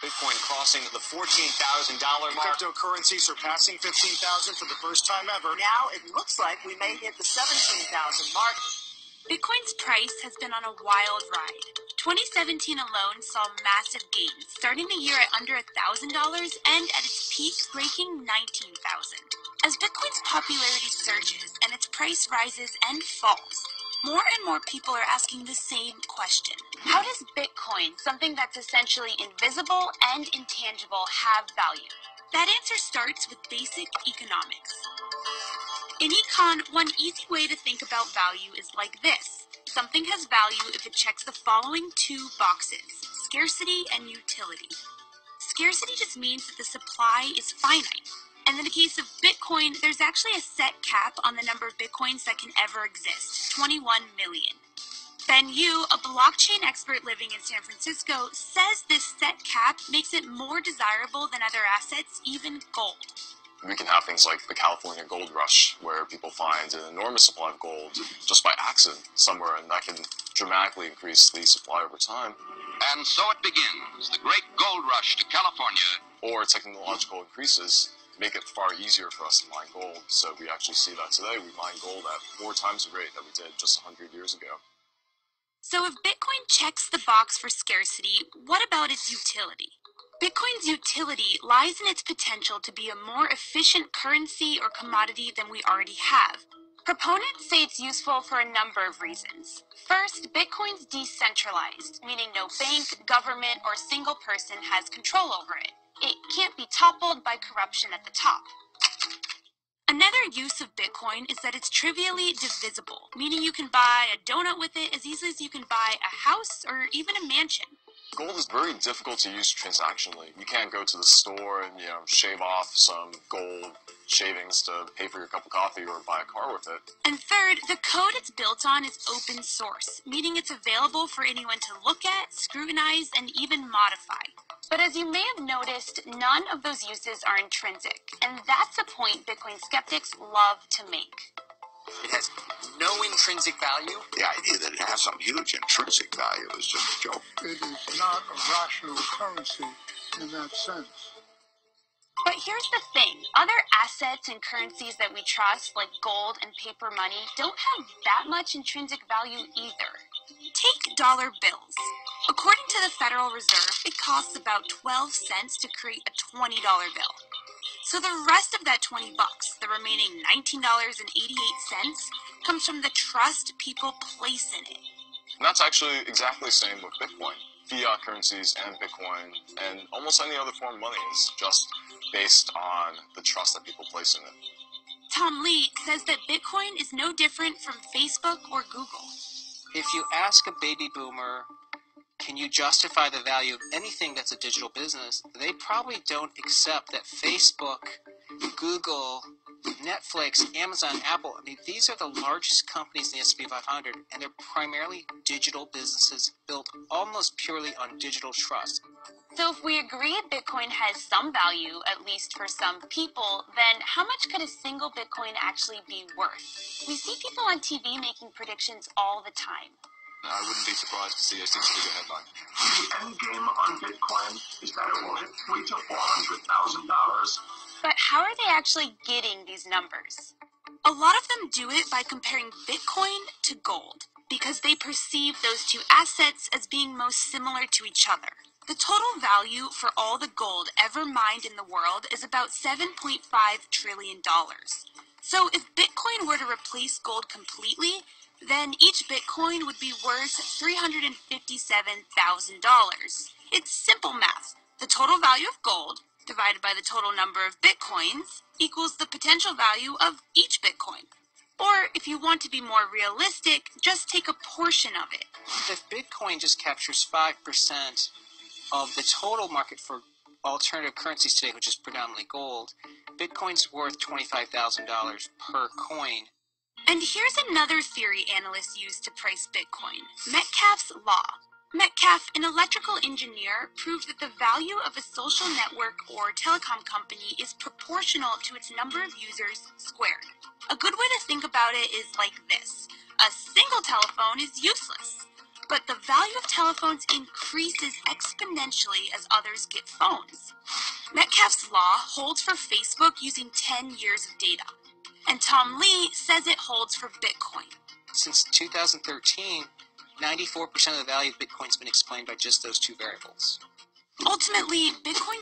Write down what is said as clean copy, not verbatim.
Bitcoin crossing the $14,000 mark. Cryptocurrency surpassing 15,000 for the first time ever. Now it looks like we may hit the 17,000 mark. Bitcoin's price has been on a wild ride. 2017 alone saw massive gains, starting the year at under $1,000 and at its peak breaking $19,000. As Bitcoin's popularity surges and its price rises and falls, more and more people are asking the same question. How does Bitcoin, something that's essentially invisible and intangible, have value? That answer starts with basic economics. In econ, one easy way to think about value is like this. Something has value if it checks the following two boxes: scarcity and utility. Scarcity just means that the supply is finite. And in the case of Bitcoin, there's actually a set cap on the number of Bitcoins that can ever exist, 21 million. Ben Yu, a blockchain expert living in San Francisco, says this set cap makes it more desirable than other assets, even gold. We can have things like the California gold rush, where people find an enormous supply of gold just by accident somewhere, and that can dramatically increase the supply over time. And so it begins, the great gold rush to California. Or technological increases make it far easier for us to mine gold. So we actually see that today. We mine gold at 4 times the rate that we did just 100 years ago. So if Bitcoin checks the box for scarcity, what about its utility? Bitcoin's utility lies in its potential to be a more efficient currency or commodity than we already have. Proponents say it's useful for a number of reasons. First, Bitcoin's decentralized, meaning no bank, government, or single person has control over it. It can't be toppled by corruption at the top. Another use of Bitcoin is that it's trivially divisible, meaning you can buy a donut with it as easily as you can buy a house or even a mansion. Gold is very difficult to use transactionally. You can't go to the store and shave off some gold shavings to pay for your cup of coffee or buy a car with it. And third, the code it's built on is open source, meaning it's available for anyone to look at, scrutinize, and even modify. But as you may have noticed, none of those uses are intrinsic, and that's a point Bitcoin skeptics love to make. It has no intrinsic value. The idea that it has some huge intrinsic value is just a joke. It is not a rational currency in that sense. But here's the thing. Other assets and currencies that we trust, like gold and paper money, don't have that much intrinsic value either. Take dollar bills. According to the Federal Reserve, it costs about 12 cents to create a $20 bill. So the rest of that $20, the remaining $19.88, comes from the trust people place in it. And that's actually exactly the same with Bitcoin. Fiat currencies and Bitcoin and almost any other form of money is just based on the trust that people place in it. Tom Lee says that Bitcoin is no different from Facebook or Google. If you ask a baby boomer, can you justify the value of anything that's a digital business, they probably don't accept that Facebook, Google, Netflix, Amazon, Apple, these are the largest companies in the S&P 500, and they're primarily digital businesses built almost purely on digital trust. So if we agree Bitcoin has some value, at least for some people, then how much could a single Bitcoin actually be worth? We see people on TV making predictions all the time. I wouldn't be surprised to see a six-figure headline. The end game on Bitcoin is that it will hit $300,000 to $400,000. But how are they actually getting these numbers? A lot of them do it by comparing Bitcoin to gold, because they perceive those two assets as being most similar to each other. The total value for all the gold ever mined in the world is about $7.5 trillion. So if Bitcoin were to replace gold completely, then each Bitcoin would be worth $357,000. It's simple math. The total value of gold divided by the total number of Bitcoins equals the potential value of each Bitcoin. Or if you want to be more realistic, just take a portion of it. If Bitcoin just captures 5% of the total market for alternative currencies today, which is predominantly gold, Bitcoin's worth $25,000 per coin. And here's another theory analysts use to price Bitcoin: Metcalfe's law. Metcalfe, an electrical engineer, proved that the value of a social network or telecom company is proportional to its number of users squared. A good way to think about it is like this. A single telephone is useless, but the value of telephones increases exponentially as others get phones. Metcalfe's law holds for Facebook using 10 years of data, and Tom Lee says it holds for Bitcoin. Since 2013, 94% of the value of Bitcoin's been explained by just those two variables. Ultimately, Bitcoin